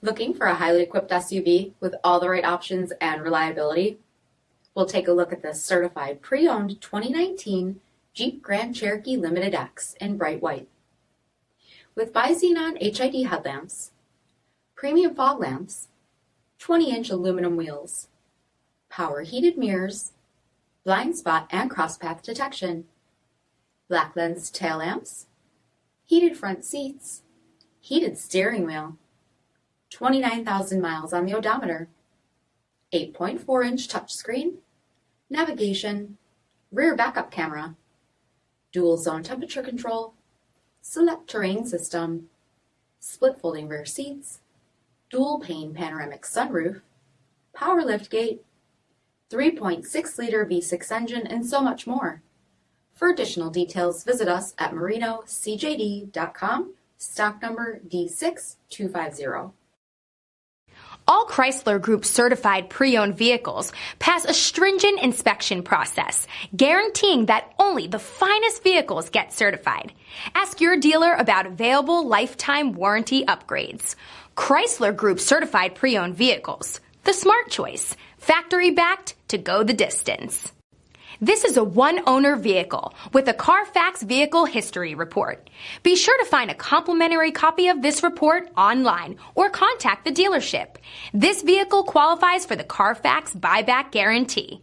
Looking for a highly equipped SUV with all the right options and reliability? We'll take a look at this certified pre-owned 2019 Jeep Grand Cherokee Limited X in bright white. With bi-xenon HID headlamps, premium fog lamps, 20-inch aluminum wheels, power heated mirrors, blind spot and crosspath detection, black lens tail lamps, heated front seats, heated steering wheel, 29,000 miles on the odometer, 8.4-inch touchscreen, navigation, rear backup camera, dual zone temperature control, SELEC-TERRAIN system, split folding rear seats, dual-pane panoramic sunroof, power liftgate, 3.6-liter V6 engine, and so much more. For additional details, visit us at marinocjd.com, stock number D6250. All Chrysler Group certified pre-owned vehicles pass a stringent inspection process, guaranteeing that only the finest vehicles get certified. Ask your dealer about available lifetime warranty upgrades. Chrysler Group certified pre-owned vehicles, the smart choice, factory backed to go the distance. This is a one-owner vehicle with a CARFAX vehicle history report. Be sure to find a complimentary copy of this report online or contact the dealership. This vehicle qualifies for the CARFAX buyback guarantee.